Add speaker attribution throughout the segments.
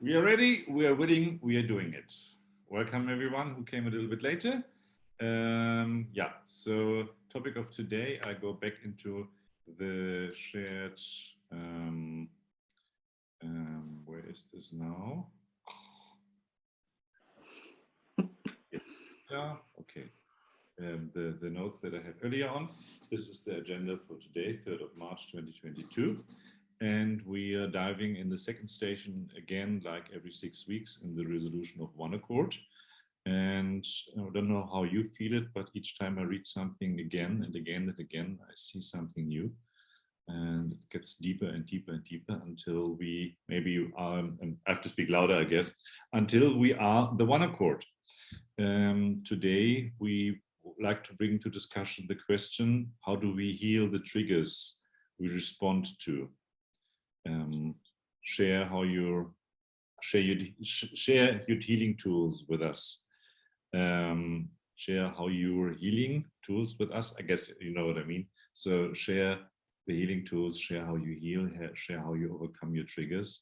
Speaker 1: We are ready, we are willing, we are doing it. Welcome everyone who came a little bit later. Yeah, so topic of today, I go back into the shared, where is this now? Yeah, okay. The notes that I had earlier on. This is the agenda for today, 3rd of March 2022. And we are diving in the second station again, like every 6 weeks, in the resolution of one accord. And I don't know how you feel it, but each time I read something again and again and again, I see something new. And it gets deeper and deeper and deeper until we, maybe I have to speak louder, I guess, until we are the one accord. Today, we would like to bring to discussion the question, how do we heal the triggers we respond to? Share your healing tools with us. Share how your healing tools with us. I guess you know what I mean. So share the healing tools, share how you heal, share how you overcome your triggers.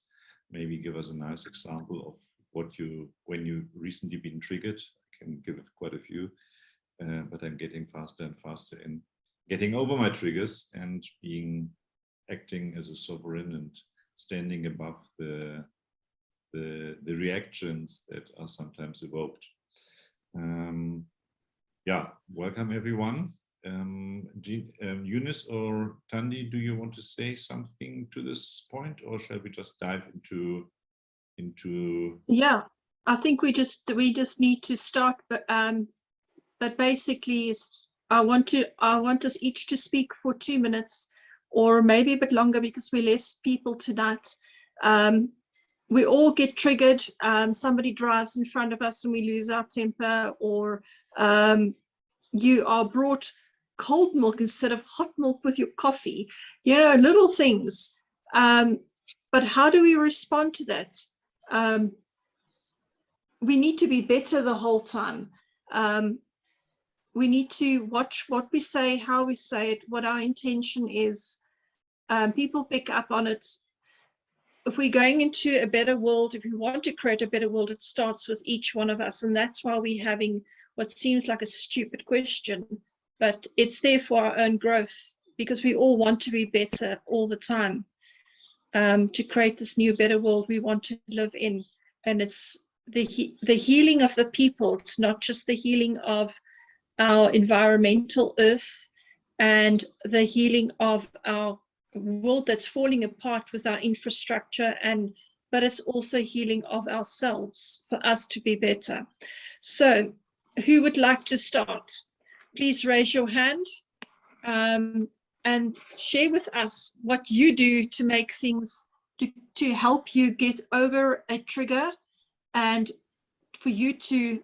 Speaker 1: Maybe give us a nice example of when you recently been triggered. I can give quite a few, but I'm getting faster and faster in getting over my triggers and acting as a sovereign and standing above the reactions that are sometimes evoked. Yeah, welcome everyone. Eunice or Tandy, do you want to say something to this point, or shall we just dive into?
Speaker 2: Yeah, I think we just need to start, but basically I want us each to speak for 2 minutes, or maybe a bit longer because we're less people tonight. We all get triggered. Somebody drives in front of us and we lose our temper, or you are brought cold milk instead of hot milk with your coffee, little things. But how do we respond to that? We need to be better the whole time. We need to watch what we say, how we say it, what our intention is. People pick up on it. If we're going into a better world, if we want to create a better world, it starts with each one of us. And that's why we're having what seems like a stupid question, but it's there for our own growth, because we all want to be better all the time, to create this new, better world we want to live in. And it's the healing of the people. It's not just the healing of our environmental earth and the healing of our world that's falling apart with our infrastructure, but it's also healing of ourselves for us to be better. So who would like to start? Please raise your hand and share with us what you do to make things to help you get over a trigger and for you to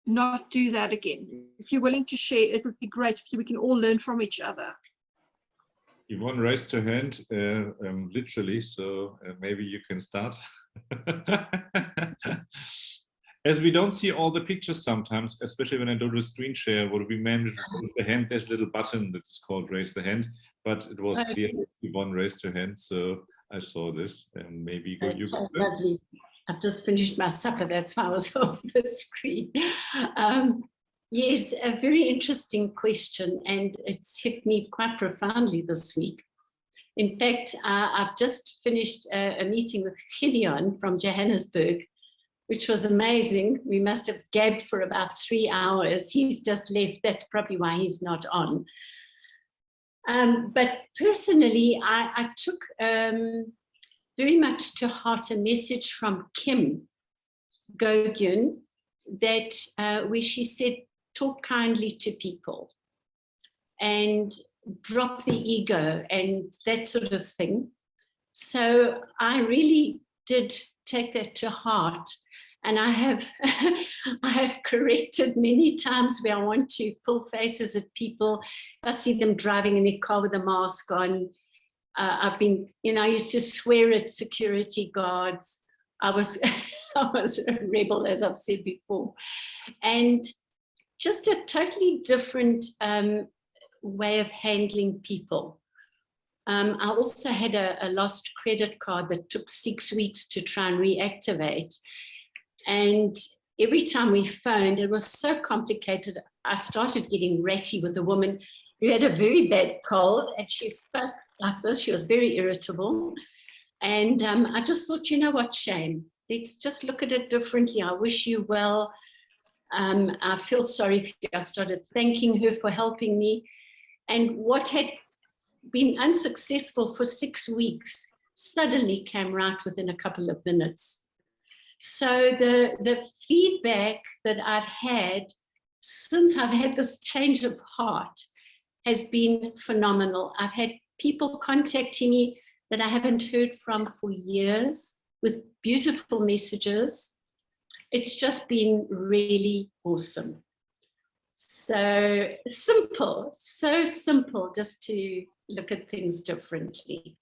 Speaker 2: not do that again. If you're willing to share, it would be great so we can all learn from each other.
Speaker 1: Yvonne raised her hand literally, so maybe you can start. As we don't see all the pictures sometimes, especially when I do the screen share, what we manage to raise the hand, there's a little button that's called raise the hand, but it was clear that Yvonne raised her hand, so I saw this, and maybe you go.
Speaker 3: Lovely. I've just finished my supper, that's why I was off the screen. Yes, a very interesting question, and it's hit me quite profoundly this week. In fact, I've just finished a meeting with Gideon from Johannesburg, which was amazing. We must have gabbed for about 3 hours. He's just left. That's probably why he's not on. But personally, I took very much to heart a message from Kim Gogyun that where she said, talk kindly to people and drop the ego and that sort of thing. So I really did take that to heart. And I have I have corrected many times where I want to pull faces at people. I see them driving in their car with a mask on. I've been, I used to swear at security guards. I was a rebel, as I've said before. And just a totally different way of handling people. I also had a lost credit card that took 6 weeks to try and reactivate. And every time we phoned, it was so complicated. I started getting ratty with a woman who had a very bad cold, and she spoke like this. She was very irritable. And I just thought, you know what, Shane, let's just look at it differently. I wish you well. I feel sorry for you. I started thanking her for helping me. And what had been unsuccessful for 6 weeks suddenly came right within a couple of minutes. So the feedback that I've had since I've had this change of heart has been phenomenal. I've had people contacting me that I haven't heard from for years with beautiful messages. It's just been really awesome. So simple, so simple just to look at things differently.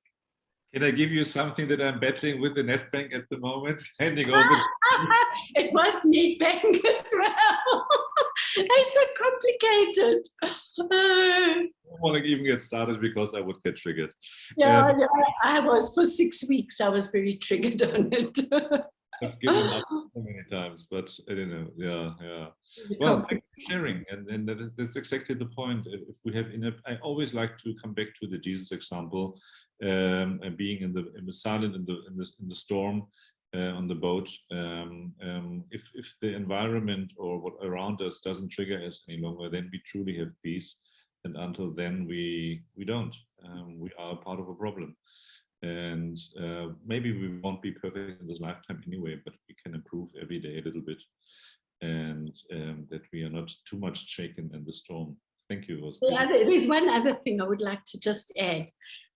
Speaker 1: Can I give you something that I'm battling with the Netbank at the moment? Handing over.
Speaker 3: It was Netbank as well. It's so complicated.
Speaker 1: I don't want to even get started because I would get triggered.
Speaker 3: Yeah, I was for 6 weeks. I was very triggered on it.
Speaker 1: I've given up so many times, but I don't know. Yeah. Well, thanks for sharing, and that's exactly the point. If we have I always like to come back to the Jesus example, and being in the silent in the storm on the boat. If the environment or what around us doesn't trigger us any longer, then we truly have peace. And until then, we don't. We are a part of a problem. And maybe we won't be perfect in this lifetime anyway, but we can improve every day a little bit, and that we are not too much shaken in the storm. Thank you.
Speaker 3: There's one other thing I would like to just add,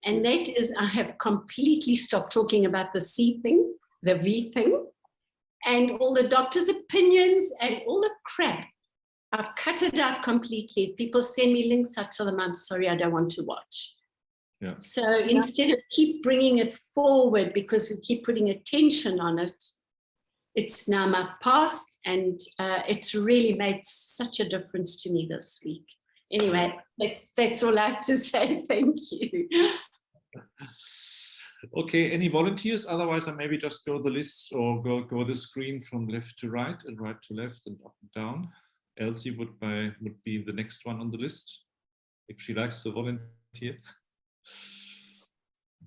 Speaker 3: and that is I have completely stopped talking about the C thing, the V thing, and all the doctor's opinions and all the crap. I've cut it out completely. People send me links, I tell them, I'm sorry, I don't want to watch.
Speaker 1: Yeah.
Speaker 3: So instead of keep bringing it forward because we keep putting attention on it, it's now my past, and it's really made such a difference to me this week. Anyway, that's all I have to say. Thank you.
Speaker 1: Okay, any volunteers? Otherwise, I maybe just go the list or go the screen from left to right and right to left and up and down. Elsie would be the next one on the list if she likes to volunteer.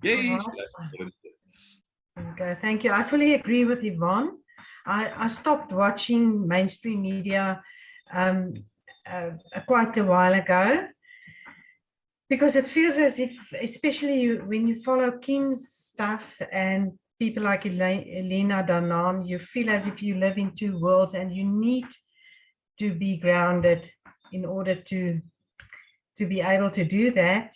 Speaker 1: Yay!
Speaker 4: Okay, thank you. I fully agree with Yvonne. I stopped watching mainstream media quite a while ago, because it feels as if, especially when you follow Kim's stuff and people like Elena Danan, you feel as if you live in two worlds, and you need to be grounded in order to be able to do that.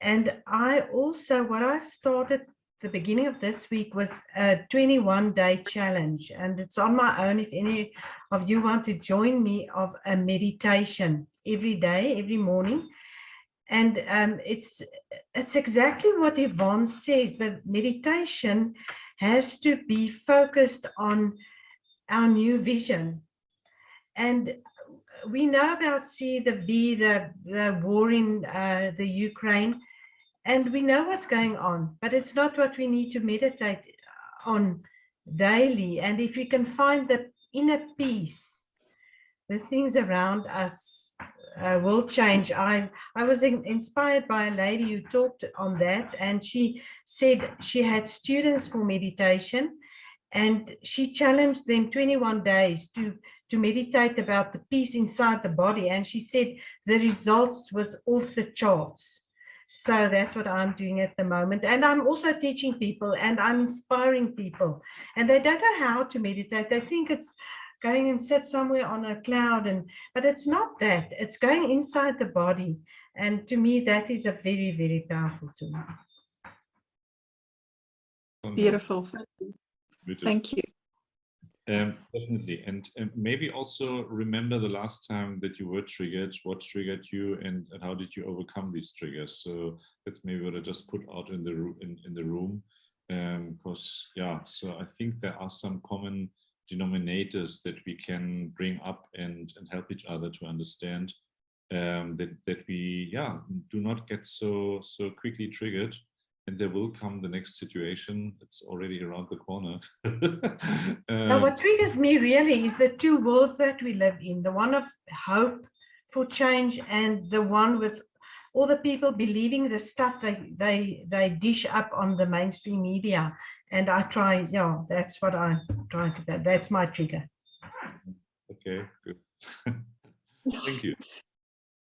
Speaker 4: And I also, what I started the beginning of this week was a 21-day challenge, and it's on my own. If any of you want to join me, of a meditation every day, every morning. And it's exactly what Yvonne says. The meditation has to be focused on our new vision. And we know about C, the V, the war in the Ukraine, and we know what's going on, but it's not what we need to meditate on daily. And if you can find the inner peace, the things around us will change. I was inspired by a lady who talked on that, and she said she had students for meditation, and she challenged them 21 days to meditate about the peace inside the body. And she said the results was off the charts. So that's what I'm doing at the moment. And I'm also teaching people, and I'm inspiring people. And they don't know how to meditate. They think it's going and sit somewhere on a cloud, but it's not that. It's going inside the body. And to me, that is a very, very powerful tool.
Speaker 2: Beautiful. Thank you.
Speaker 1: Definitely. And maybe also remember the last time that you were triggered, what triggered you, and how did you overcome these triggers. So that's maybe what I just put out in the room, because so I think there are some common denominators that we can bring up and help each other to understand that we do not get so quickly triggered. And there will come the next situation. It's already around the corner.
Speaker 4: Now, what triggers me really is the two worlds that we live in, the one of hope for change and the one with all the people believing the stuff they dish up on the mainstream media. And I try, that's what I'm trying to do. That's my trigger.
Speaker 1: Okay, good. Thank you.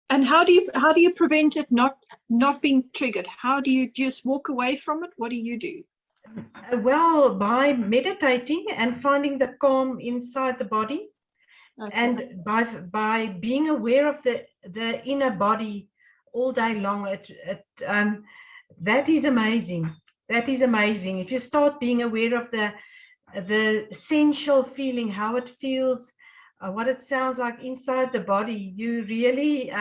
Speaker 2: And how do you prevent it not being triggered? How do you just walk away from it? What do you do?
Speaker 4: Well, by meditating and finding the calm inside the body, okay. And by being aware of the inner body all day long, that is amazing. That is amazing. If you start being aware of the sensual feeling, how it feels, what it sounds like inside the body, you really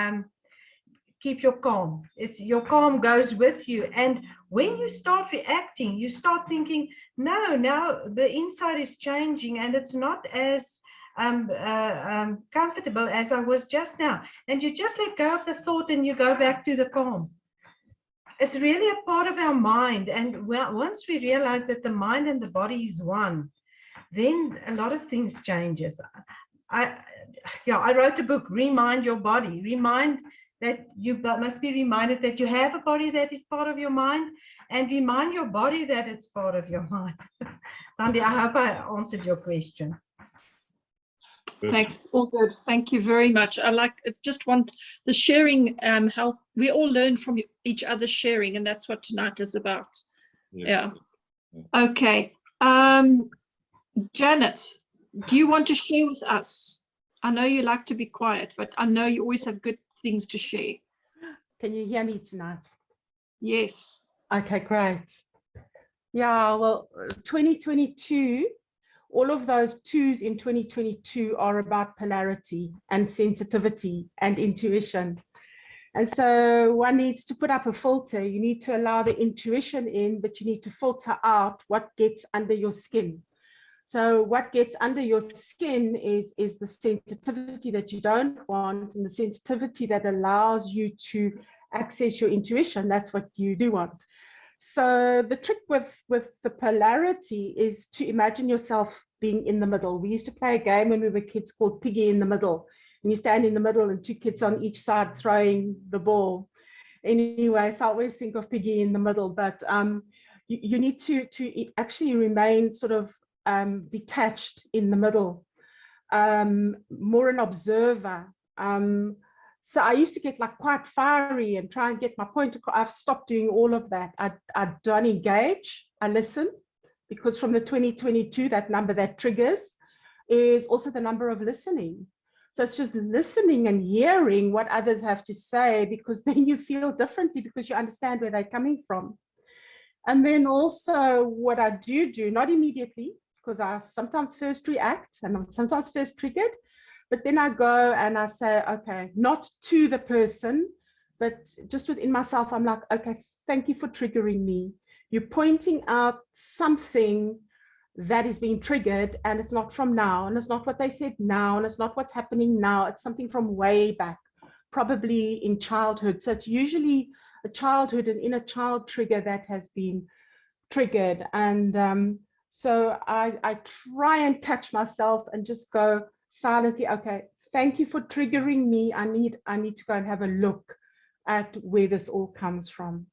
Speaker 4: keep your calm. Your calm goes with you. And when you start reacting, you start thinking, no, now the inside is changing and it's not as comfortable as I was just now. And you just let go of the thought and you go back to the calm. It's really a part of our mind. And once we realize that the mind and the body is one, then a lot of things changes. I wrote a book, Remind Your Body. Remind that you must be reminded that you have a body that is part of your mind, and remind your body that it's part of your mind. Nandi, I hope I answered your question.
Speaker 2: Thanks, all good. Thank you very much. I just want the sharing help. We all learn from each other sharing, and that's what tonight is about. Yes. Yeah. Okay. Janet, do you want to share with us? I know you like to be quiet, but I know you always have good things to share.
Speaker 5: Can you hear me tonight?
Speaker 2: Yes.
Speaker 5: Okay, great. Yeah, well, 2022, all of those twos in 2022 are about polarity and sensitivity and intuition. And so one needs to put up a filter. You need to allow the intuition in, but you need to filter out what gets under your skin. So what gets under your skin is the sensitivity that you don't want, and the sensitivity that allows you to access your intuition. That's what you do want. So the trick with the polarity is to imagine yourself being in the middle. We used to play a game when we were kids called Piggy in the Middle. And you stand in the middle and two kids on each side throwing the ball. Anyway, so I always think of Piggy in the middle, but you need to actually remain sort of detached in the middle, more an observer. So I used to get like quite fiery and try and get my point across. I've stopped doing all of that. I don't engage, I listen, because from the 2022, that number that triggers is also the number of listening. So it's just listening and hearing what others have to say, because then you feel differently because you understand where they're coming from. And then also what I do, not immediately, because I sometimes first react and I'm sometimes first triggered, but then I go and I say, okay, not to the person, but just within myself, I'm like, okay, thank you for triggering me. You're pointing out something that is being triggered, and it's not from now, and it's not what they said now, and it's not what's happening now. It's something from way back, probably in childhood. So it's usually a childhood, an inner child trigger that has been triggered. And so I try and catch myself and just go silently, okay, thank you for triggering me. I need to go and have a look at where this all comes from.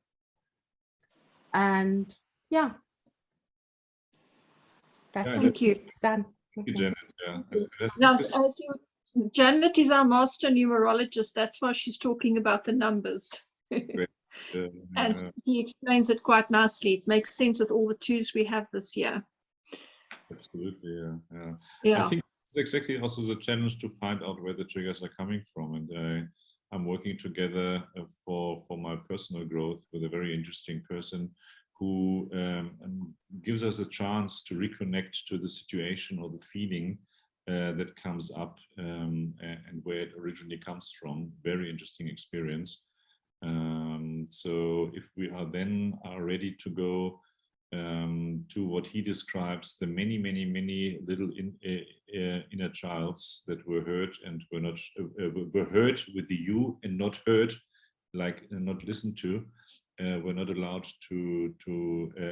Speaker 5: And yeah.
Speaker 2: Thank you.
Speaker 5: Done.
Speaker 1: Thank you, Janet. Yeah.
Speaker 2: Now, Janet is our master numerologist. That's why she's talking about the numbers. And he explains it quite nicely. It makes sense with all the twos we have this year.
Speaker 1: Absolutely, yeah. I think it's exactly also the challenge to find out where the triggers are coming from. And I'm working together for my personal growth with a very interesting person who gives us a chance to reconnect to the situation or the feeling that comes up and where it originally comes from. Very interesting experience. So if we are then ready to go to what he describes, the many little inner childs that were hurt and were not were hurt with the you and not heard, like not listened to, were not allowed to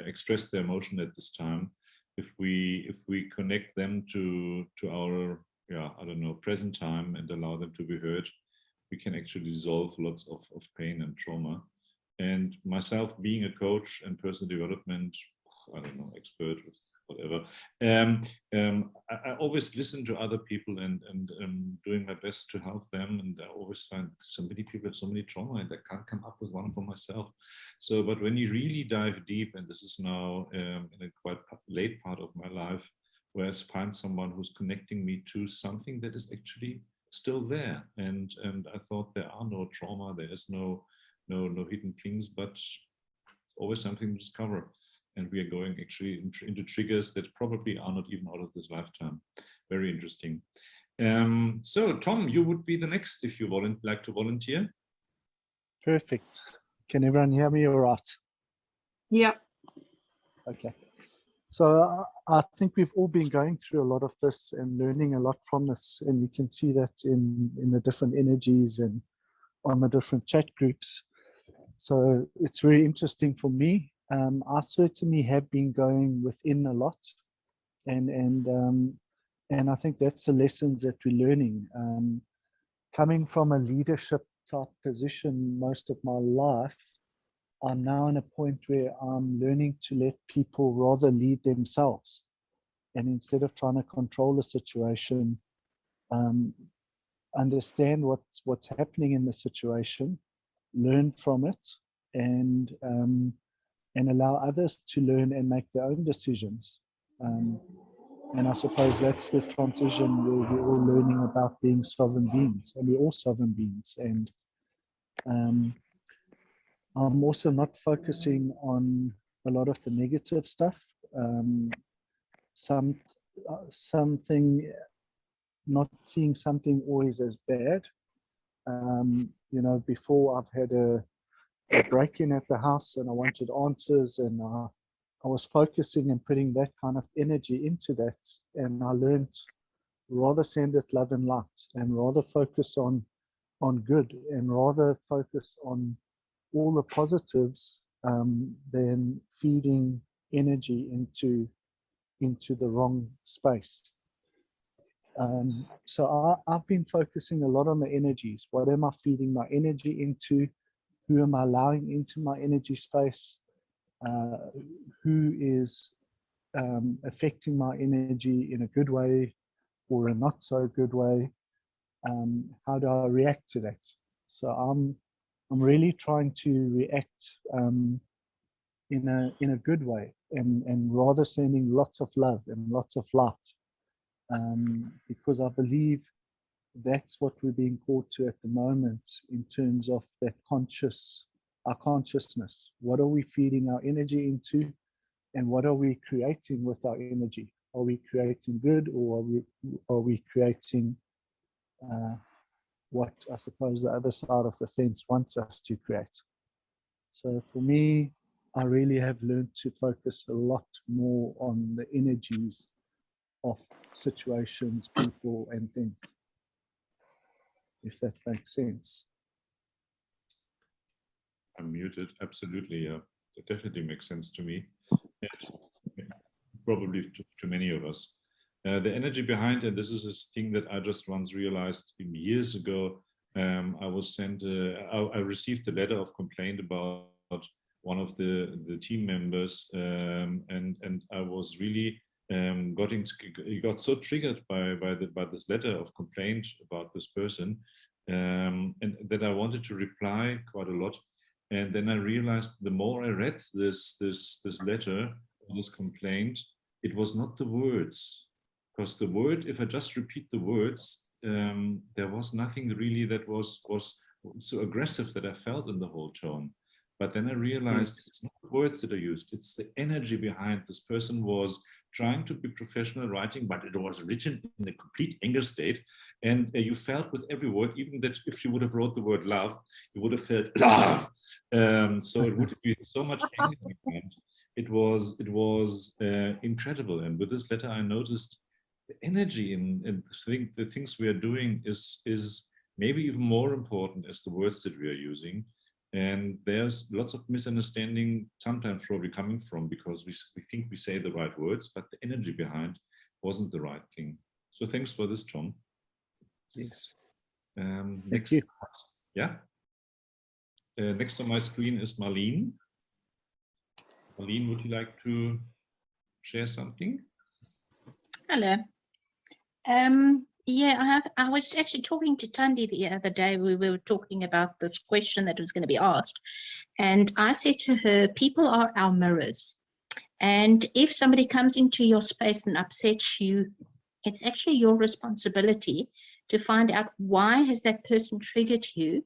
Speaker 1: express their emotion at this time. If we connect them to our I don't know, present time and allow them to be heard, we can actually dissolve lots of pain and trauma. And myself being a coach and personal development, I don't know, expert, whatever, I always listen to other people and doing my best to help them. And I always find so many people have so many trauma and I can't come up with one for myself. So, but when you really dive deep, and this is now in a quite late part of my life, where I find someone who's connecting me to something that is actually still there. And I thought there are no trauma, there is no hidden things, but always something to discover. And we are going actually into triggers that probably are not even out of this lifetime. Very interesting. So Tom, you would be the next if you like to volunteer.
Speaker 6: Perfect. Can everyone hear me all right?
Speaker 2: Yeah.
Speaker 6: Okay. So I think we've all been going through a lot of this and learning a lot from this, and you can see that in the different energies and on the different chat groups. So it's very interesting for me. I certainly have been going within a lot, and I think that's the lessons that we're learning. Coming from a leadership type position most of my life, I'm now in a point where I'm learning to let people rather lead themselves, and instead of trying to control the situation, understand what's happening in the situation, learn from it, and allow others to learn and make their own decisions. And I suppose that's the transition where we're all learning about being sovereign beings, and we're all sovereign beings. And I'm also not focusing on a lot of the negative stuff. Not seeing something always as bad. You know, before I've had a break-in at the house and I wanted answers, and I was focusing and putting that kind of energy into that, and I learned rather send it love and light, and rather focus on good, and rather focus on all the positives than feeding energy into the wrong space. So I've been focusing a lot on the energies. What am I feeding my energy into? Who am I allowing into my energy space? Who is affecting my energy in a good way or a not so good way? How do I react to that? So I'm really trying to react in a good way, and rather sending lots of love and lots of light, because I believe that's what we're being called to at the moment in terms of that our consciousness. What are we feeding our energy into, and what are we creating with our energy? Are we creating good, or are we creating what I suppose the other side of the fence wants us to create? So for me, I really have learned to focus a lot more on the energies of situations, people, and things, if that makes sense.
Speaker 1: I'm muted. Absolutely, yeah. It definitely makes sense to me. And probably to many of us. The energy behind, and this is a thing that I just once realized years ago. I was sent. I received a letter of complaint about one of the team members, and I was really got so triggered by this letter of complaint about this person, and that I wanted to reply quite a lot. And then I realized the more I read this letter, this complaint, it was not the words, because the word, if I just repeat the words, there was nothing really that was so aggressive that I felt in the whole tone. But then I realized it's not the words that are used, it's the energy behind. This person was trying to be professional writing, but it was written in a complete anger state. And you felt with every word, even that if you would have wrote the word love, you would have felt love. So it would be so much anger behind. It was incredible. And with this letter, I noticed energy in the things we are doing is maybe even more important as the words that we are using. And there's lots of misunderstanding sometimes probably coming from because we think we say the right words, but the energy behind wasn't the right thing. So thanks for this, Tom.
Speaker 6: Yes.
Speaker 1: Next, yeah. Next on my screen is Marlene. Marlene, would you like to share something?
Speaker 7: Hello. Yeah, I was actually talking to Tandi the other day. We were talking about this question that was going to be asked. And I said to her, people are our mirrors. And if somebody comes into your space and upsets you, it's actually your responsibility to find out why has that person triggered you.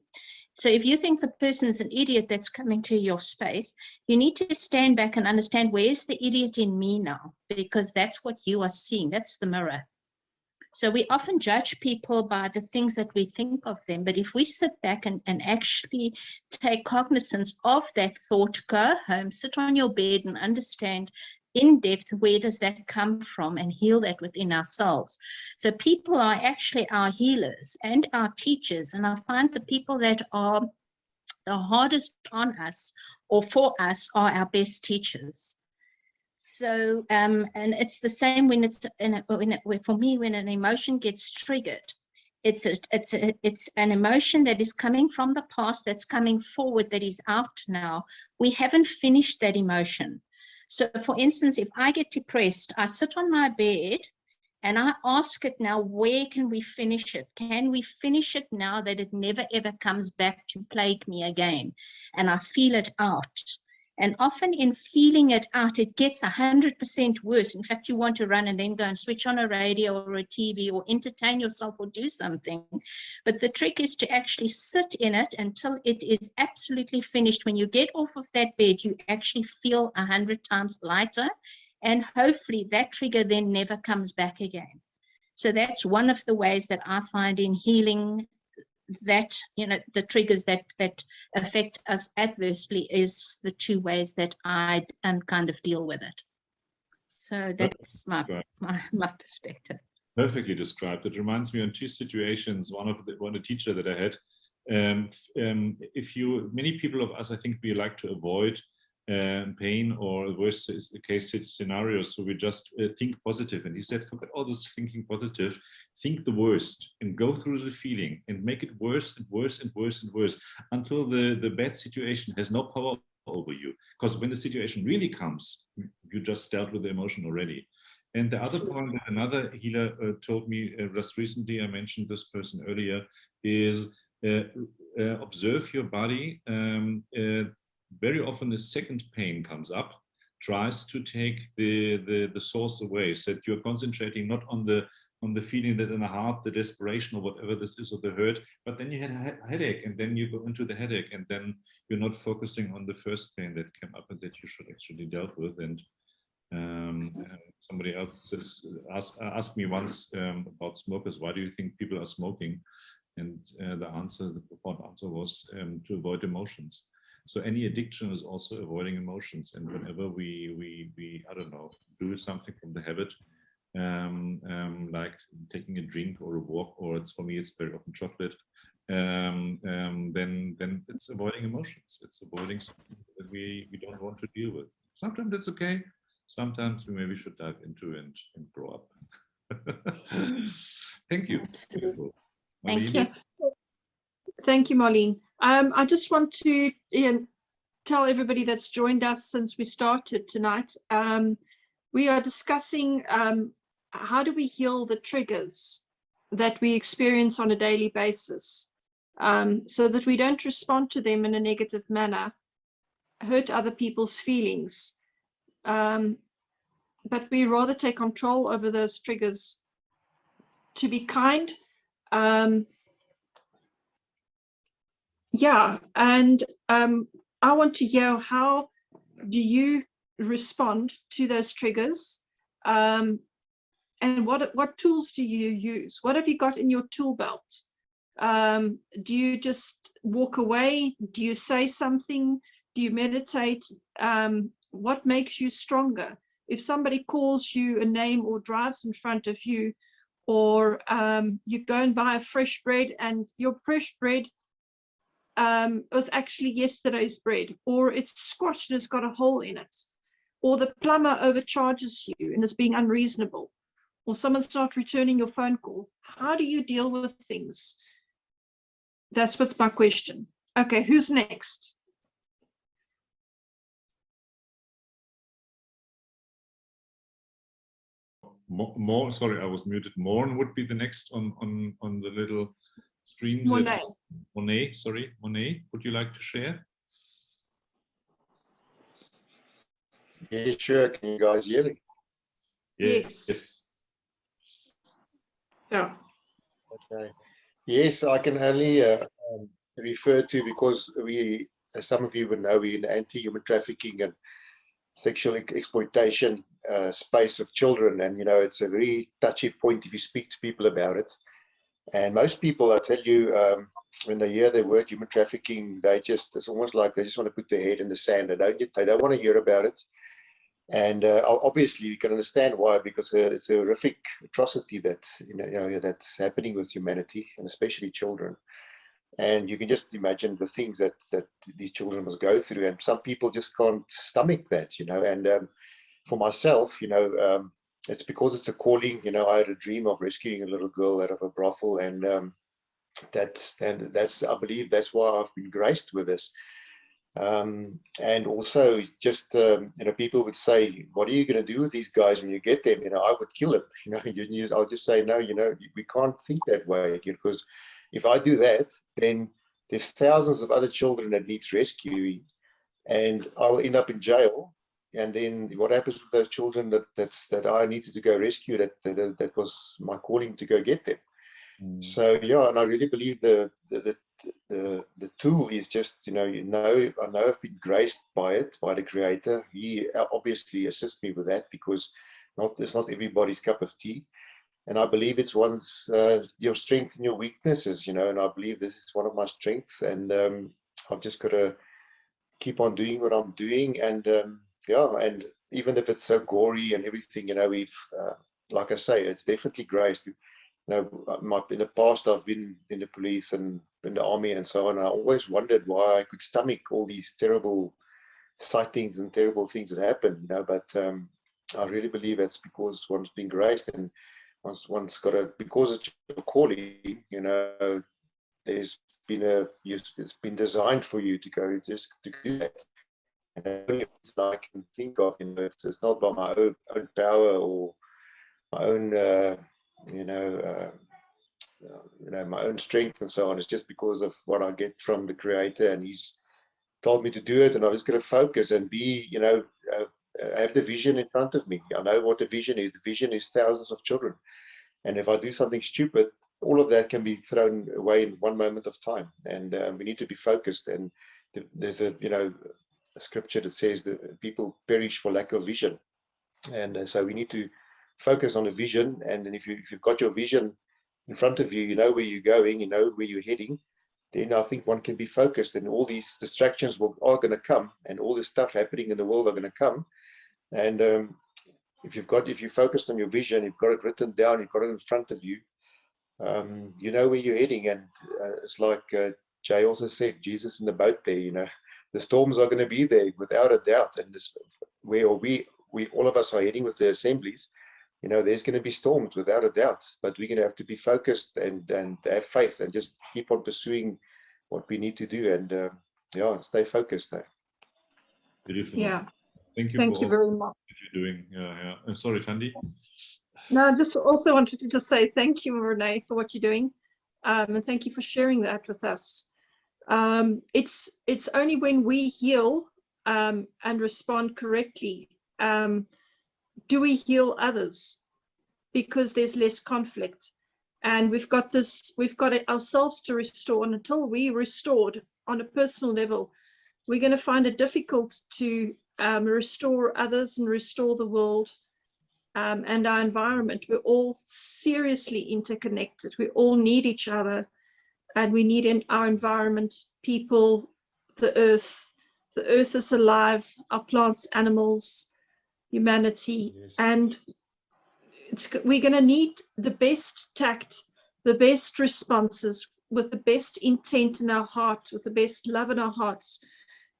Speaker 7: So if you think the person is an idiot that's coming to your space, you need to stand back and understand, where's the idiot in me now? Because that's what you are seeing. That's the mirror. So we often judge people by the things that we think of them. But if we sit back and actually take cognizance of that thought, go home, sit on your bed and understand in depth, where does that come from, and heal that within ourselves. So people are actually our healers and our teachers. And I find the people that are the hardest on us or for us are our best teachers. So, and it's the same when it's for me, when an emotion gets triggered, it's an emotion that is coming from the past, that's coming forward, that is out now. We haven't finished that emotion. So for instance, if I get depressed, I sit on my bed and I ask it now, where can we finish it? Can we finish it now that it never ever comes back to plague me again? And I feel it out. And often in feeling it out, it gets 100% worse. In fact, you want to run and then go and switch on a radio or a TV or entertain yourself or do something. But the trick is to actually sit in it until it is absolutely finished. When you get off of that bed, you actually feel 100 times lighter. And hopefully that trigger then never comes back again. So that's one of the ways that I find in healing that, you know, the triggers that affect us adversely is the two ways that I kind of deal with it. So that's my perspective.
Speaker 1: Perfectly described. It reminds me on two situations. One a teacher that I had. Many people of us, I think we like to avoid pain or worst case scenarios, so we just think positive. And he said, forget all this thinking positive, think the worst and go through the feeling and make it worse and worse and worse and worse until the bad situation has no power over you. Because when the situation really comes, you just dealt with the emotion already. And the other point that another healer told me just recently, I mentioned this person earlier, is observe your body. Very often the second pain comes up, tries to take the source away, so that you're concentrating not on the feeling that in the heart, the desperation or whatever this is, or the hurt, but then you had a headache, and then you go into the headache, and then you're not focusing on the first pain that came up and that you should actually dealt with. And somebody else asked me once about smokers, why do you think people are smoking? And the profound answer was to avoid emotions. So any addiction is also avoiding emotions. And whenever we I don't know, do something from the habit, like taking a drink or a walk, or for me, it's very often chocolate, then it's avoiding emotions. It's avoiding something that we don't want to deal with. Sometimes it's okay. Sometimes we maybe should dive into and grow up. Thank you.
Speaker 7: Thank you.
Speaker 2: Thank you, Marlene. I just want to tell everybody that's joined us since we started tonight. We are discussing how do we heal the triggers that we experience on a daily basis, so that we don't respond to them in a negative manner, hurt other people's feelings, but we rather take control over those triggers to be kind. Yeah, and I want to hear, how do you respond to those triggers, and what tools do you use? What have you got in your tool belt? Do you just walk away? Do you say something? Do you meditate? What makes you stronger? if somebody calls you a name or drives in front of you, or you go and buy a fresh bread and your fresh bread was actually yesterday's bread, or it's squashed and it's got a hole in it, or the plumber overcharges you and is being unreasonable, or someone's not returning your phone call. How do you deal with things? That's what's my question. Okay, who's next?
Speaker 1: More, sorry, I was muted. Morn would be the next on the little stream.
Speaker 2: Monet.
Speaker 1: Monet, sorry, Monet, would you like to share?
Speaker 8: Yeah, sure. Can you guys hear me?
Speaker 2: Yes. Yeah.
Speaker 8: Okay. Yes, I can only refer to, because we, as some of you would know, we're in the anti-human trafficking and sexual exploitation space of children, and it's a very touchy point if you speak to people about it. And most people, I tell you, when they hear the word human trafficking, it's almost like they just want to put their head in the sand. They don't want to hear about it. And obviously you can understand why, because it's a horrific atrocity that that's happening with humanity, and especially children. And you can just imagine the things that these children must go through, and some people just can't stomach that, And for myself, it's because it's a calling. I had a dream of rescuing a little girl out of a brothel, and that's I believe that's why I've been graced with this. And also just people would say, what are you going to do with these guys when you get them? I would kill them. I'll just say, no, we can't think that way, because if I do that, then there's thousands of other children that needs rescuing, and I'll end up in jail. And then what happens with those children that I needed to go rescue? That was my calling to go get them. So yeah, and I really believe the tool is just I know I've been graced by it, by the Creator. He obviously assists me with that, because it's not everybody's cup of tea. And I believe it's one's your strength and your weaknesses, and I believe this is one of my strengths, and I've just got to keep on doing what I'm doing. And and even if it's so gory and everything, we've like I say, it's definitely grace. In the past, I've been in the police and in the army and so on. And I always wondered why I could stomach all these terrible sightings and terrible things that happen, But I really believe that's because one's been graced, and one's got because it's your calling, it's been designed for you to go just to do that. And it's I can think of, it's not by my own power or my own, my own strength and so on. It's just because of what I get from the Creator, and He's told me to do it, and I'm just going to focus and be, have the vision in front of me. I know what the vision is. The vision is thousands of children, and if I do something stupid, all of that can be thrown away in one moment of time. And we need to be focused. And there's a scripture that says that people perish for lack of vision, and so we need to focus on a vision. And then if you've got your vision in front of you, you know where you're going, you know where you're heading, then I think one can be focused, and all these distractions are going to come, and all this stuff happening in the world are going to come. And if you're focused on your vision, you've got it written down, you've got it in front of you, you know where you're heading. And it's like Jay also said, Jesus in the boat there, the storms are going to be there without a doubt. And this, where we all of us are heading with the assemblies, there's going to be storms without a doubt, but we're going to have to be focused and have faith and just keep on pursuing what we need to do, and stay focused there.
Speaker 1: Beautiful.
Speaker 2: Yeah.
Speaker 1: Thank you
Speaker 2: Thank
Speaker 1: for
Speaker 2: you
Speaker 1: all
Speaker 2: very much.
Speaker 1: that you're doing. Yeah. Sorry, Tandy.
Speaker 2: No, I just also wanted to just say thank you, Renee, for what you're doing, and thank you for sharing that with us. It's only when we heal and respond correctly do we heal others, because there's less conflict, and we've got it ourselves to restore. And until we restored on a personal level, we're going to find it difficult to restore others and restore the world and our environment. We're all seriously interconnected. We all need each other, and we need in our environment, people, the earth. The earth is alive, our plants, animals, humanity,
Speaker 8: Yes.
Speaker 2: and we're going to need the best tact, the best responses, with the best intent in our heart, with the best love in our hearts,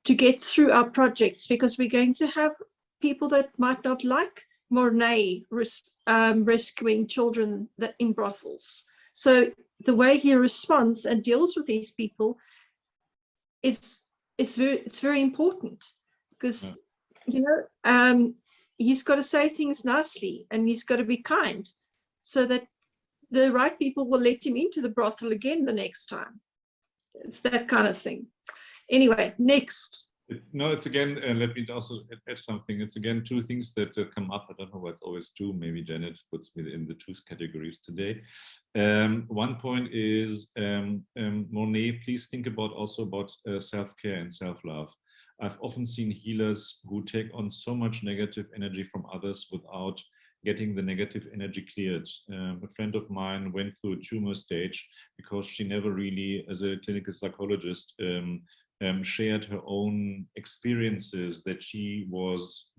Speaker 2: to get through our projects, because we're going to have people that might not like Mornay rescuing children that in brothels. So the way he responds and deals with these people is it's very important, because he's got to say things nicely, and he's got to be kind, so that the right people will let him into the brothel again the next time. It's that kind of thing. Anyway, next.
Speaker 1: It's again, let me also add something. It's again two things that come up. I don't know why it's always two. Maybe Janet puts me in the two categories today. One point is, Monet, please think about also about self-care and self-love. I've often seen healers who take on so much negative energy from others without getting the negative energy cleared. A friend of mine went through a tumor stage because she never really, as a clinical psychologist, shared her own experiences that she was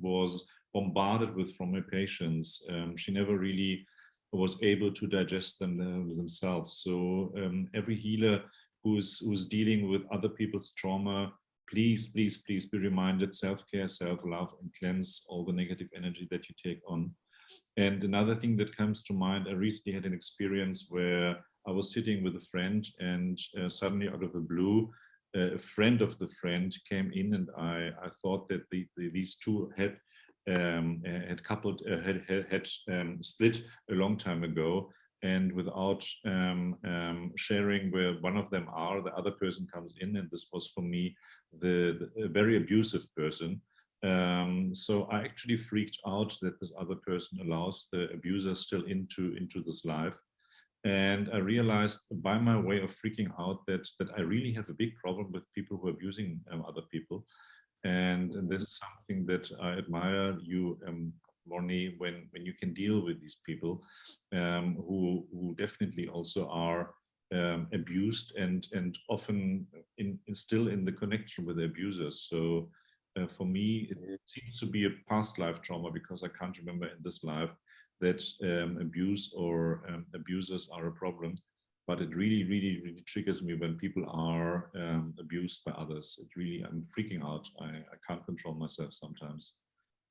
Speaker 1: bombarded with from her patients. She never really was able to digest them themselves. So every healer who's dealing with other people's trauma, please be reminded: self-care, self-love, and cleanse all the negative energy that you take on. And another thing that comes to mind, I recently had an experience where I was sitting with a friend, and suddenly out of the blue, a friend of the friend came in, and I thought that these two had split a long time ago, and without sharing where one of them are, the other person comes in, and this was for me the very abusive person. So I actually freaked out that this other person allows the abuser still into this life. And I realized by my way of freaking out that I really have a big problem with people who are abusing other people. And this is something that I admire you, Mornay, when you can deal with these people who definitely also are abused and often still in the connection with the abusers. So for me, it seems to be a past life trauma, because I can't remember in this life that abuse or abusers are a problem. But it really triggers me when people are abused by others. It really, I'm freaking out. I can't control myself sometimes.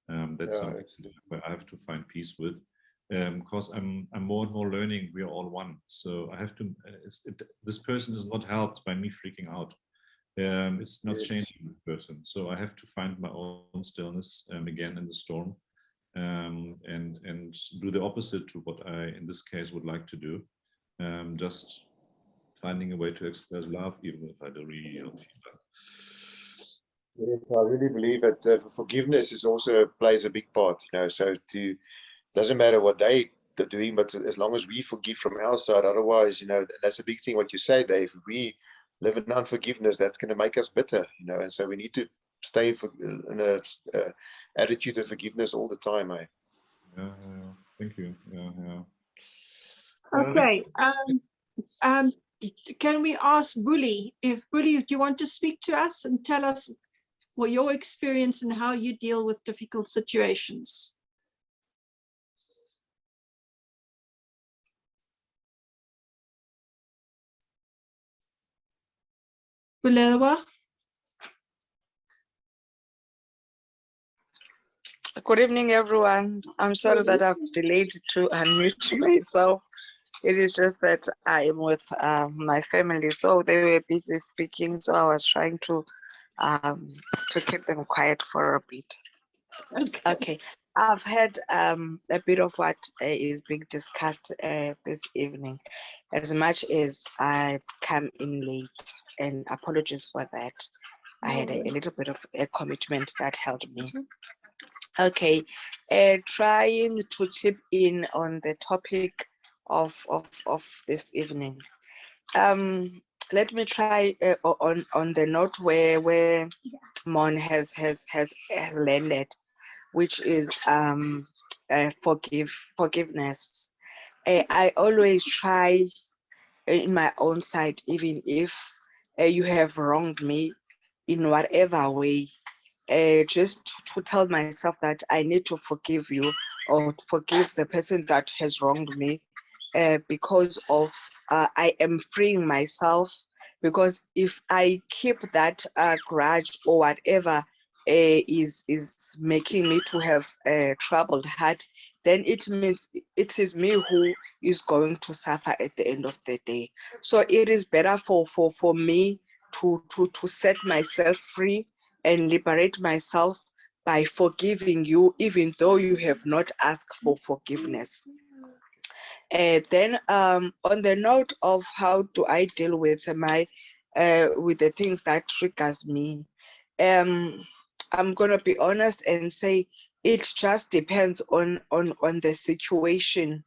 Speaker 1: That's something where I have to find peace with, because I'm more and more learning we are all one. So I have to, this person is not helped by me freaking out. It's not changing the person. So I have to find my own stillness again in the storm, and do the opposite to what I, in this case, would like to do. Just finding a way to express love, even if I don't really feel that.
Speaker 8: Yes, I really believe that forgiveness is also plays a big part. So doesn't matter what they're doing, but as long as we forgive from our side, otherwise, that's a big thing. What you say, Dave. If we live in unforgiveness, that's going to make us bitter. And so we need to stay in a attitude of forgiveness all the time.
Speaker 1: Yeah, thank you. Yeah.
Speaker 2: Okay. Can we ask Bully, do you want to speak to us and tell us what your experience and how you deal with difficult situations? Bulewa?
Speaker 9: Good evening, everyone. I'm sorry that I've delayed to unmute myself. It is just that I am with my family, so they were busy speaking, so I was trying to keep them quiet for a bit. Okay. I've had a bit of what is being discussed this evening. As much as I come in late, and apologies for that. I had a little bit of a commitment that held me. Okay, trying to chip in on the topic of this evening. Let me try on the note where Mon has landed, which is forgiveness. I always try in my own side, even if you have wronged me in whatever way, just to tell myself that I need to forgive you or forgive the person that has wronged me, because of I am freeing myself. Because if I keep that grudge or whatever is making me to have a troubled heart, then it means it is me who is going to suffer at the end of the day. So it is better for me to set myself free and liberate myself by forgiving you, even though you have not asked for forgiveness. Then on the note of how do I deal with with the things that triggers me, I'm gonna be honest and say it just depends on the situation.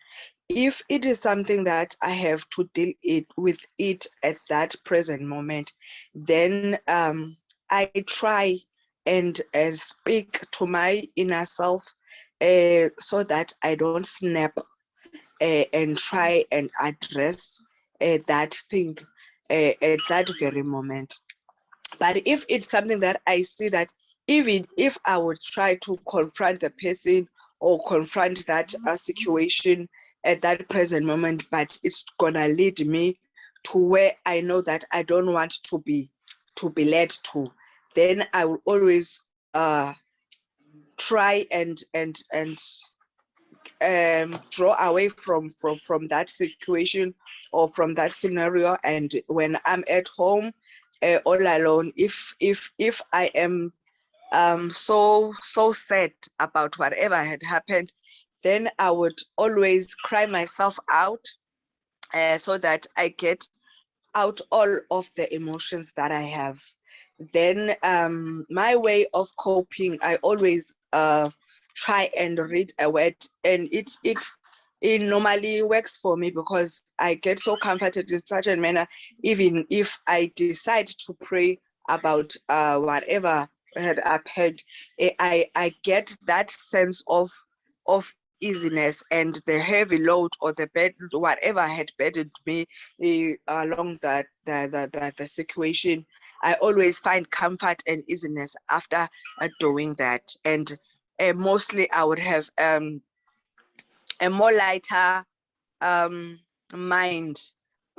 Speaker 9: If it is something that I have to deal with it at that present moment, then I try and speak to my inner self so that I don't snap, and try and address that thing at that very moment. But if it's something that I see that even if I would try to confront the person or confront that situation at that present moment, but it's gonna lead me to where I know that I don't want to be led to, then I will always try and draw away from that situation or from that scenario. And when I'm at home all alone, if I am so sad about whatever had happened, then I would always cry myself out so that I get out all of the emotions that I have. Then my way of coping, I always try and read a word, and it normally works for me because I get so comforted in such a manner. Even if I decide to pray about whatever had happened, I get that sense of easiness, and the heavy load or the burden, whatever had burdened me along the situation, I always find comfort and easiness after doing that. And mostly I would have a more lighter mind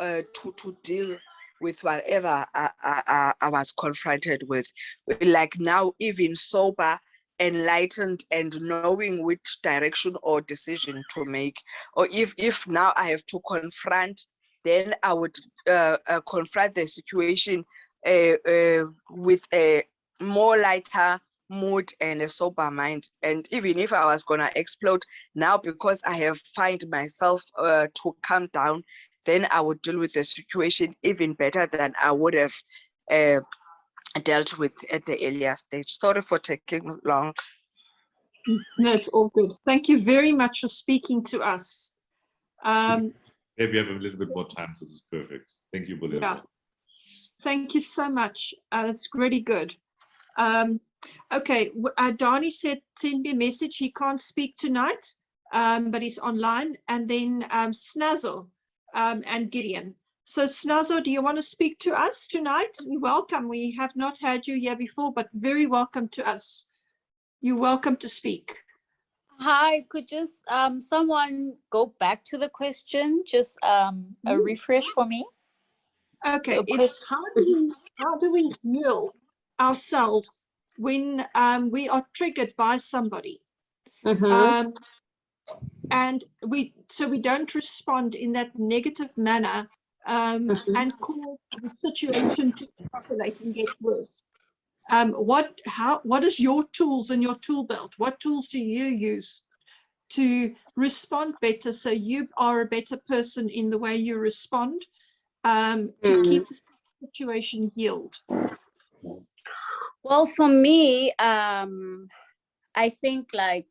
Speaker 9: to deal with whatever I was confronted with. Like now, even sober, enlightened, and knowing which direction or decision to make. Or if now I have to confront, then I would confront the situation with a more lighter mood and a sober mind. And even if I was gonna explode now, because I have find myself to calm down, then I would deal with the situation even better than I would have dealt with at the earlier stage. Sorry for taking long.
Speaker 2: No, it's all good. Thank you very much for speaking to us.
Speaker 1: Maybe we have a little bit more time, so this is perfect. Thank you, Bolero.
Speaker 2: Yeah. Thank you so much. It's really good. Okay, Donnie said send me a message. He can't speak tonight, but he's online. And then Snazzle and Gideon. So Snazzle, do you want to speak to us tonight? You're welcome. We have not had you here before, but very welcome to us. You're welcome to speak.
Speaker 10: Hi, could just someone go back to the question, just a refresh for me?
Speaker 2: Okay, it's how do we heal ourselves when we are triggered by somebody, and we don't respond in that negative manner and cause the situation to escalate and get worse. What is your tools in your tool belt? What tools do you use to respond better so you are a better person in the way you respond, to keep the situation healed?
Speaker 10: Well, for me, I think like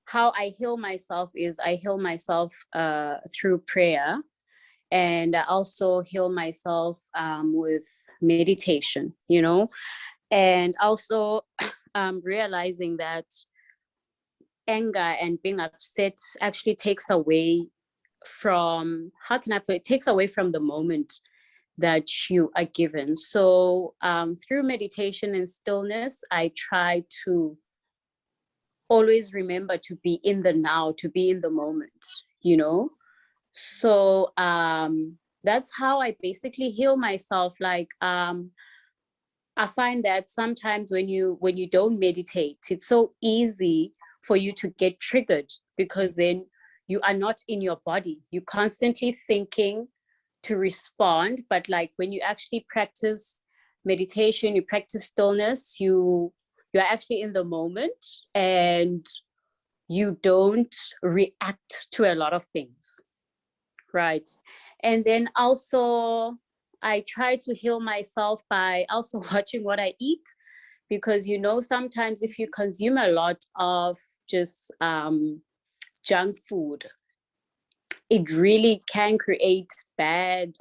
Speaker 10: how I heal myself is I heal myself through prayer, and I also heal myself with meditation, you know, and also realizing that anger and being upset actually takes away from, how can I put it, takes away from the moment that you are given. So through meditation and stillness, I try to always remember to be in the now, to be in the moment, you know? So that's how I basically heal myself. Like I find that sometimes when you don't meditate, it's so easy for you to get triggered, because then you are not in your body. You're constantly thinking to respond. But like when you actually practice meditation, you practice stillness, you're actually in the moment and you don't react to a lot of things, right? And then also I try to heal myself by also watching what I eat, because you know, sometimes if you consume a lot of just junk food, it really can create bad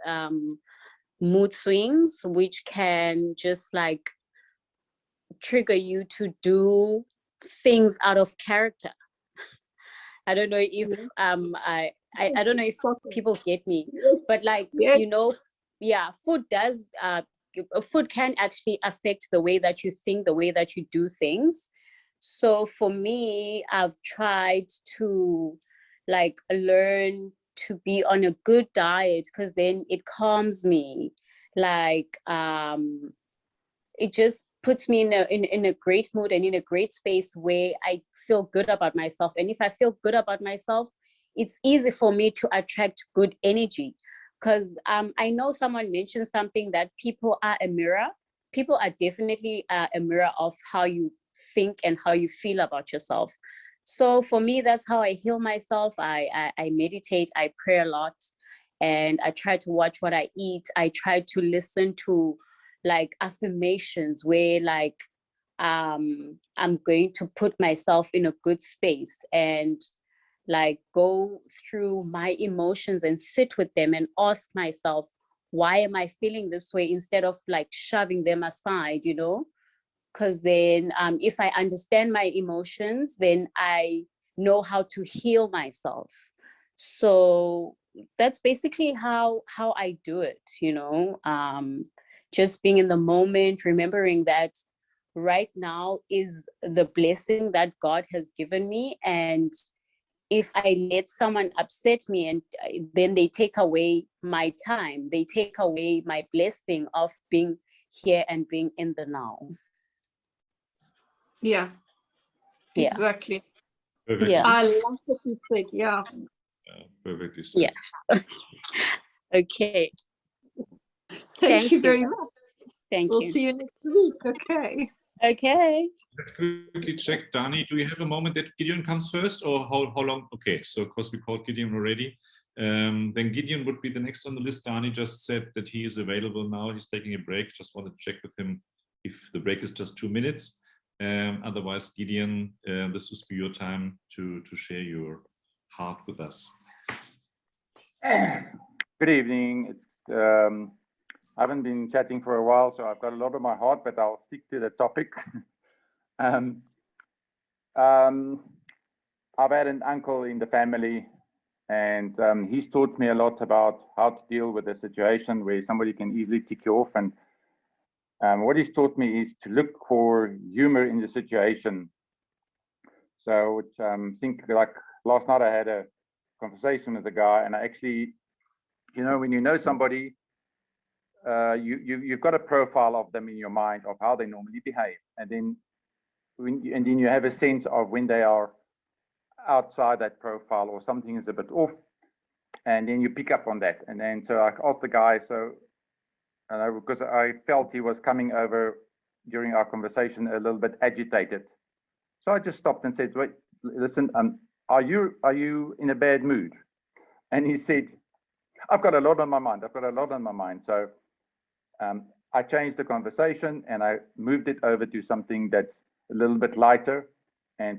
Speaker 10: mood swings, which can just like trigger you to do things out of character. I don't know if I don't know if people get me, but like, you know, yeah, food can actually affect the way that you think, the way that you do things. So for me, I've tried to like learn to be on a good diet, because then it calms me. Like it just puts me in a great mood and in a great space where I feel good about myself. And if I feel good about myself, it's easy for me to attract good energy. Because I know someone mentioned something, that people are a mirror. People are definitely a mirror of how you think and how you feel about yourself. So for me, that's how I heal myself. I meditate, I pray a lot, and I try to watch what I eat. I try to listen to like affirmations where like I'm going to put myself in a good space and like go through my emotions and sit with them and ask myself, why am I feeling this way, instead of like shoving them aside, you know? Because then if I understand my emotions, then I know how to heal myself. So that's basically how I do it, you know? Just being in the moment, remembering that right now is the blessing that God has given me. And if I let someone upset me, and then they take away my time, they take away my blessing of being here and being in the now.
Speaker 2: Yeah,
Speaker 10: Yeah.
Speaker 2: exactly.
Speaker 1: Perfect.
Speaker 10: Yeah.
Speaker 2: I love what you said. Yeah.
Speaker 1: Perfectly said.
Speaker 10: Yeah. Okay.
Speaker 2: Thank you very much.
Speaker 10: Thank
Speaker 2: We'll
Speaker 10: you.
Speaker 2: see you next week. Okay.
Speaker 10: Okay.
Speaker 1: Let's quickly check. Dani, do we have a moment that Gideon comes first, or how long? Okay, so of course we called Gideon already. Then Gideon would be the next on the list. Dani just said that he is available now. He's taking a break. Just wanted to check with him if the break is just 2 minutes. Otherwise, Gideon, this will be your time to share your heart with us.
Speaker 11: Good evening. It's I haven't been chatting for a while, so I've got a lot on my heart, but I'll stick to the topic. I've had an uncle in the family, and he's taught me a lot about how to deal with a situation where somebody can easily tick you off. And what he's taught me is to look for humor in the situation. So think like last night I had a conversation with a guy, and I actually, you know, when you know somebody, you've got a profile of them in your mind of how they normally behave, and then you have a sense of when they are outside that profile or something is a bit off, and then you pick up on that. And then so I asked the guy, so because I felt he was coming over during our conversation a little bit agitated, so I just stopped and said, wait, listen, are you in a bad mood? And he said, I've got a lot on my mind. So I changed the conversation and I moved it over to something that's a little bit lighter, and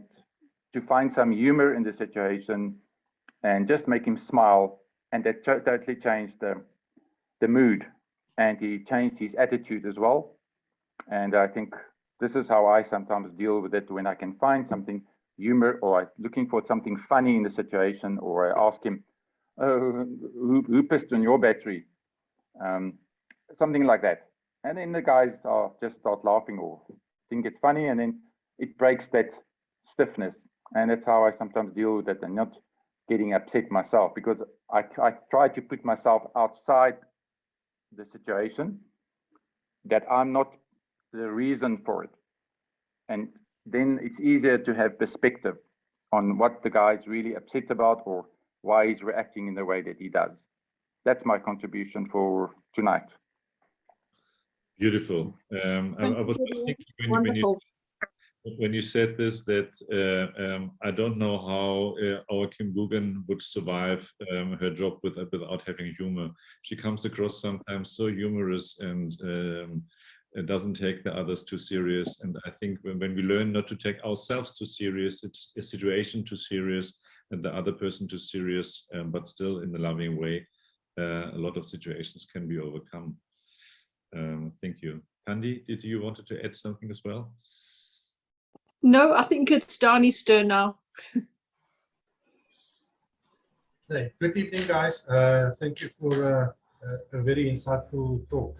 Speaker 11: to find some humor in the situation and just make him smile. And that totally changed the mood, and he changed his attitude as well. And I think this is how I sometimes deal with it, when I can find something humor, or I'm looking for something funny in the situation, or I ask him, oh, who pissed on your battery? something like that. And then the guys are just start laughing or think it's funny, and then it breaks that stiffness. And that's how I sometimes deal with it, and not getting upset myself, because I try to put myself outside the situation, that I'm not the reason for it. And then it's easier to have perspective on what the guy's really upset about, or why he's reacting in the way that he does. That's my contribution for tonight.
Speaker 1: Beautiful. I was just thinking when you said this, that I don't know how our Kim Guggen would survive her job without having humor. She comes across sometimes so humorous and doesn't take the others too serious. And I think when we learn not to take ourselves too serious, it's a situation too serious, and the other person too serious, but still in a loving way, a lot of situations can be overcome. Thank you. Tandy, did you wanted to add something as well?
Speaker 2: No, I think it's Dani's turn now.
Speaker 12: Hey, good evening, guys. Thank you for a very insightful talk.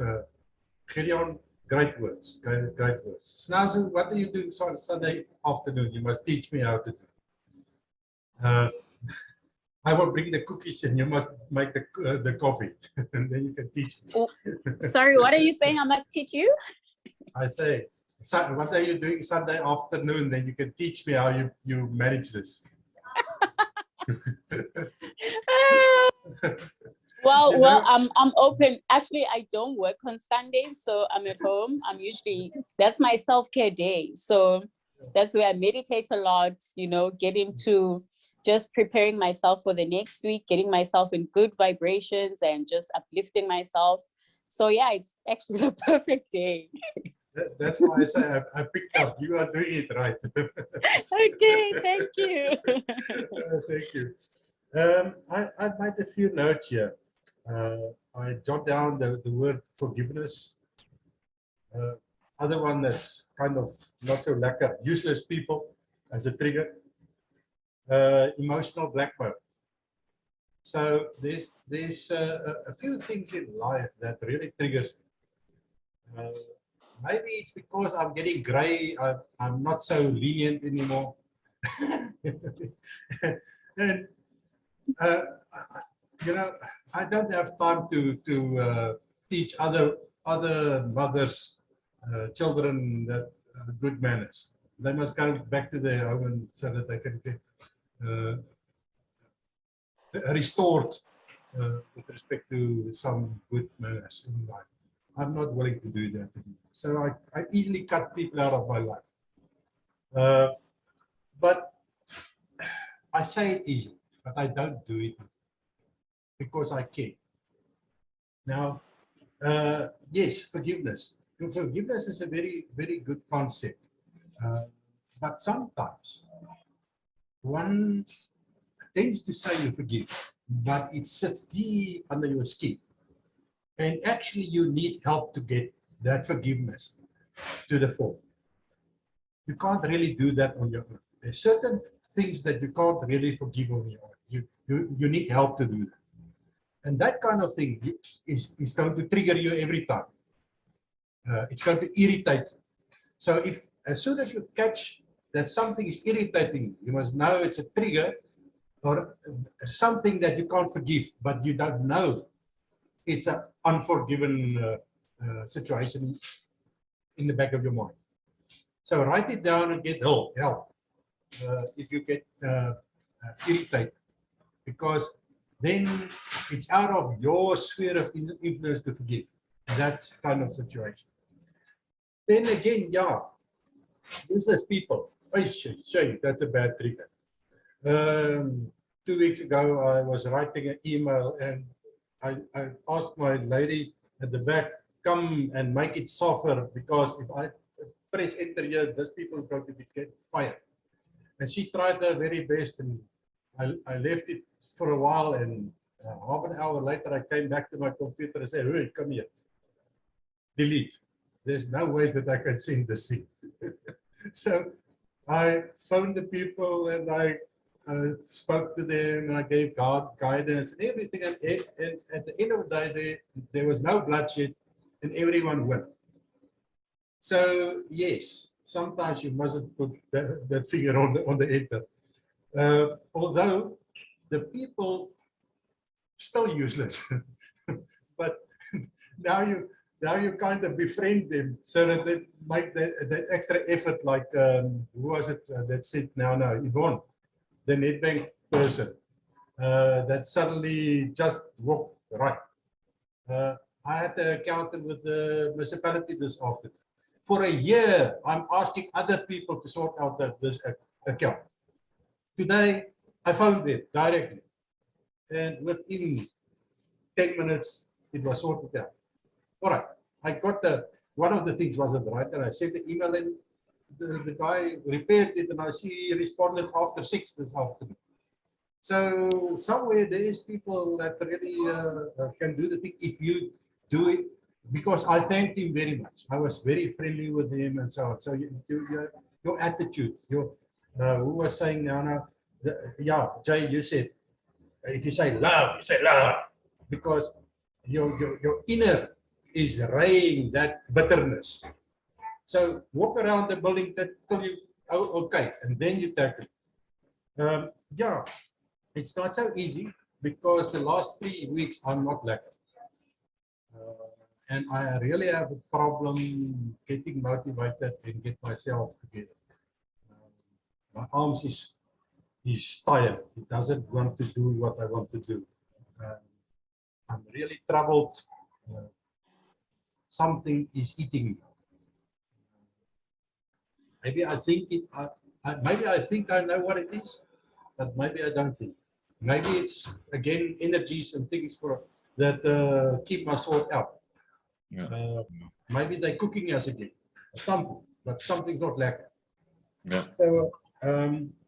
Speaker 12: Gideon, great words, great words. Snazu, what are you doing on Sunday afternoon? You must teach me how to do. I will bring the cookies and you must make the coffee, and then you can teach me.
Speaker 10: Oh, sorry, what are you saying? I must teach you?
Speaker 12: I say, what are you doing Sunday afternoon? Then you can teach me how you manage this.
Speaker 10: Well,
Speaker 12: You know?
Speaker 10: I'm open. Actually, I don't work on Sundays, so I'm at home. I'm usually, that's my self-care day. So that's where I meditate a lot, you know, get into just preparing myself for the next week, getting myself in good vibrations and just uplifting myself. So yeah, it's actually the perfect day.
Speaker 12: That's why I say I picked up. You are doing it right.
Speaker 10: Okay, thank you.
Speaker 12: Thank you. I made a few notes here. I jot down the word forgiveness. Other one that's kind of not so lekker, useless people as a trigger. Emotional blackmail. So there's a few things in life that really triggers me. Maybe it's because I'm getting gray. I'm not so lenient anymore. And you know, I don't have time to teach other mothers, children that good manners. They must go back to their home and so that they can get restored with respect to some good manners in life. I'm not willing to do that anymore. So I easily cut people out of my life. But I say it easily, but I don't do it because I care. Now, yes, forgiveness. Forgiveness is a very, very good concept. But sometimes one tends to say you forgive, but it sits deep under your skin. And actually, you need help to get that forgiveness to the fore. You can't really do that on your own. There's certain things that you can't really forgive on your own. You need help to do that. And that kind of thing is going to trigger you every time. It's going to irritate you. So if as soon as you catch that something is irritating, you must know it's a trigger or something that you can't forgive, but you don't know it's an unforgiven situation in the back of your mind. So write it down and get help if you get irritated, because then it's out of your sphere of influence to forgive. That's kind of situation. Then again, yeah, useless people. That's a bad trigger. 2 weeks ago, I was writing an email and I asked my lady at the back, come and make it softer, because if I press enter here, those people is going to get fired. And she tried her very best, and I left it for a while, and half an hour later, I came back to my computer and said, hey, come here, delete. There's no ways that I can send this thing. So I phoned the people and I spoke to them and I gave guidance and everything. And at the end of the day, there was no bloodshed. and everyone win. So yes, sometimes you mustn't put that finger on the enter. Although the people still useless, but now you kind of befriend them so that they make that extra effort. Like who was it that said now Yvonne, the Nedbank person, that suddenly just walked right. I had an accountant with the municipality this afternoon. For a year, I'm asking other people to sort out this account. Today, I found it directly. And within 10 minutes, it was sorted out. All right, I got one of the things wasn't right, and I sent the email and the guy repaired it, and I see he responded after 6 this afternoon. So somewhere there is people that really can do the thing if you do it, because I thanked him very much. I was very friendly with him and so on. So your attitude, who was saying now, yeah, Jay, you said, if you say love, you say love, because your inner is raying that bitterness. So walk around the building till you, oh, okay, and then you tackle it. Yeah, it's not so easy because the last 3 weeks I'm not lacking. And I really have a problem getting motivated and get myself together. My arms is tired. It doesn't want to do what I want to do. I'm really troubled. Something is eating me. Maybe I think maybe I think I know what it is, but maybe I don't think. Maybe it's again energies and things that keep my sort out. Yeah. Maybe they're cooking us again, something, but something's not lacking. Yeah. So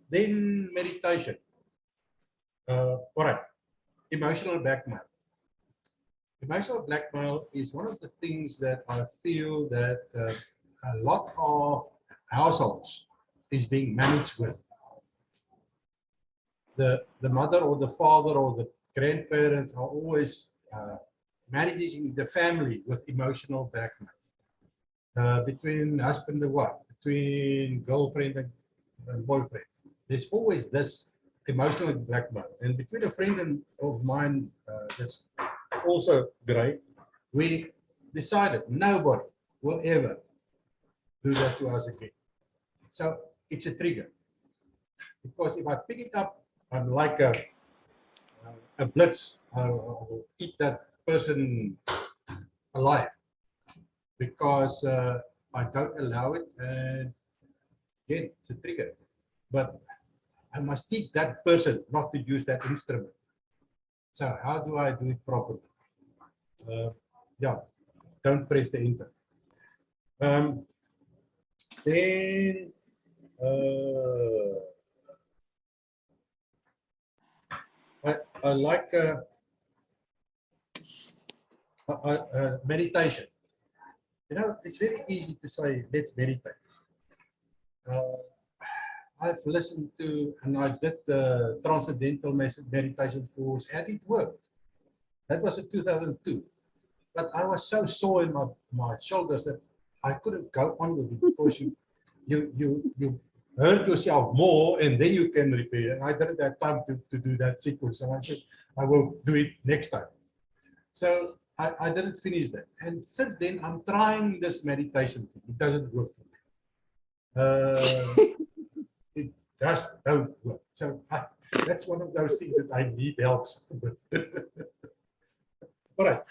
Speaker 12: then meditation. All right, emotional blackmail. Emotional blackmail is one of the things that I feel that a lot of households is being managed with. The mother or the father or the grandparents are always managing the family with emotional blackmail. Between husband and wife, between girlfriend and boyfriend. There's always this emotional blackmail. And between a friend of mine that's also great, we decided nobody will ever do that to us again. So it's a trigger. Because if I pick it up, I'm like a blitz. I will eat that person alive. Because I don't allow it, and again, it's a trigger. But I must teach that person not to use that instrument. So how do I do it properly? Yeah, don't press the enter. Then I like meditation. You know, it's very easy to say, let's meditate. I've listened to, and I did the Transcendental Meditation course, and it worked. That was in 2002. But I was so sore in my shoulders that I couldn't go on with it because you hurt yourself more and then you can repair. And I didn't have time to do that sequence. And I said, I will do it next time. So I didn't finish that. And since then, I'm trying this meditation thing. It doesn't work for me. It just don't work. So that's one of those things that I need help with. All right.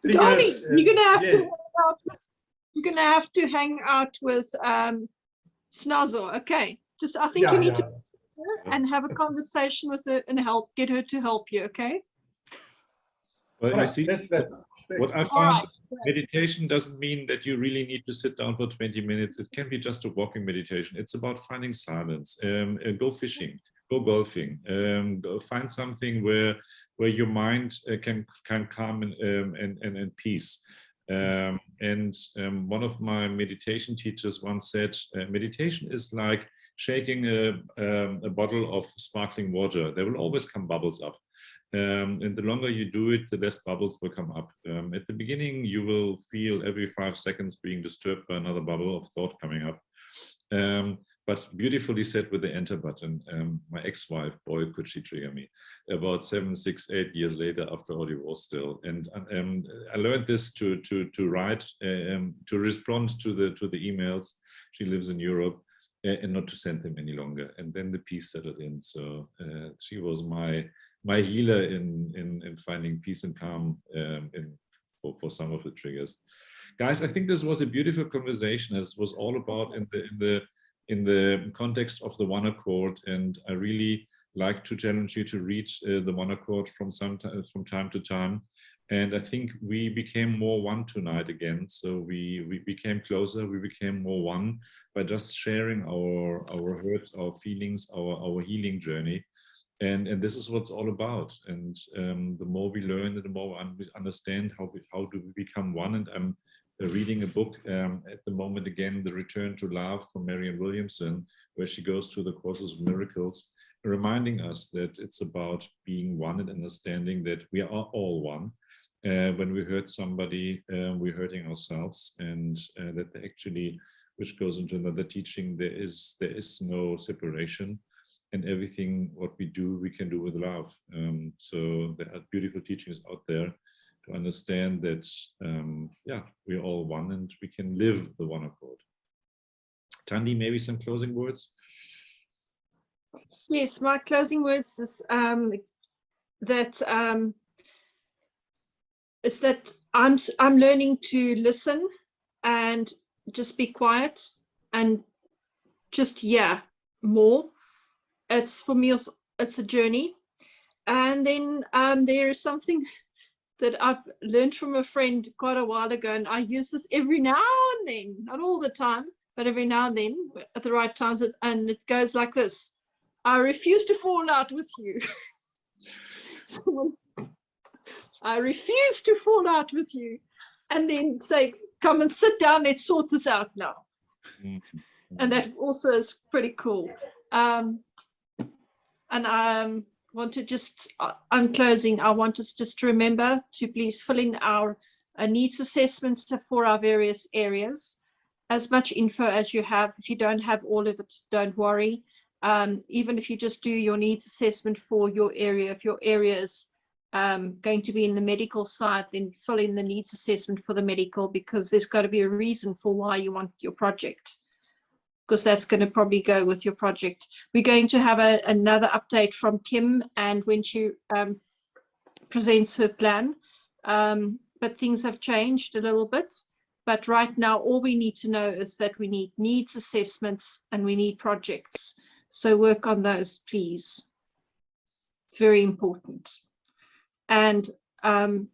Speaker 2: Donnie, you're gonna have to hang out with Snazzle. Okay. Just I think you need to and have a conversation with her and get her to help you, okay?
Speaker 1: Well,
Speaker 12: right,
Speaker 1: you see,
Speaker 12: that's that.
Speaker 1: What I found, meditation doesn't mean that you really need to sit down for 20 minutes. It can be just a walking meditation. It's about finding silence. Go fishing, go golfing, find something where your mind can calm and peace. One of my meditation teachers once said, meditation is like shaking a bottle of sparkling water. There will always come bubbles up. And the longer you do it, the less bubbles will come up. At the beginning, you will feel every 5 seconds being disturbed by another bubble of thought coming up. But beautifully said with the enter button. My ex-wife, boy, could she trigger me. About 7, 6, 8 years later, after our divorce still. And I learned this to write, to respond to the emails. She lives in Europe, and not to send them any longer. And then the peace settled in. So she was my healer in finding peace and calm for some of the triggers. Guys, I think this was a beautiful conversation. This was all about in the context of the One Accord, and I really like to challenge you to read the One Accord from time to time. And I think we became more one tonight again. So we became closer, we became more one by just sharing our hurts, our feelings, our healing journey. And this is what it's all about. And the more we learn, the more we understand how do we become one. And I'm reading a book at the moment again, The Return to Love from Marianne Williamson, where she goes through the courses of miracles, reminding us that it's about being one and understanding that we are all one. When we hurt somebody, we're hurting ourselves, and that actually, which goes into another teaching, there is no separation, and everything what we do, we can do with love. So there are beautiful teachings out there to understand that, yeah, we're all one and we can live the One Accord. Tandy, maybe some closing words?
Speaker 2: Yes, my closing words is that I'm learning to listen and just be quiet and just more. It's for me, it's a journey. And then there is something that I've learned from a friend quite a while ago, and I use this every now and then, not all the time, but every now and then at the right times, and it goes like this: I refuse to fall out with you. So I refuse to fall out with you, and then say, come and sit down, let's sort this out now. And that also is pretty cool. And I want to just, on closing, I want us just to remember to please fill in our needs assessments for our various areas. As much info as you have. If you don't have all of it, don't worry. Even if you just do your needs assessment for your area, if your area is going to be in the medical side, then fill in the needs assessment for the medical, because there's got to be a reason for why you want your project, because that's going to probably go with your project. We're going to have another update from Kim, and when she presents her plan, but things have changed a little bit. But right now, all we need to know is that we need needs assessments and we need projects. So work on those, please. Very important. And I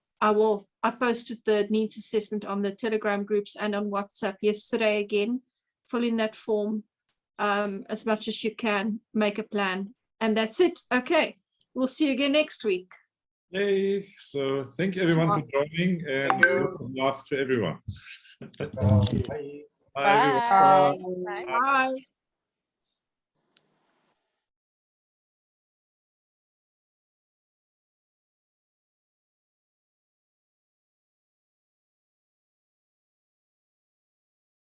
Speaker 2: posted the needs assessment on the Telegram groups and on WhatsApp yesterday again. Fill in that form as much as you can, make a plan, and that's it. Okay, we'll see you again next week.
Speaker 1: Yay! So thank you everyone for joining, and love to everyone.
Speaker 12: Bye.
Speaker 1: Bye.
Speaker 10: Bye.
Speaker 2: Bye.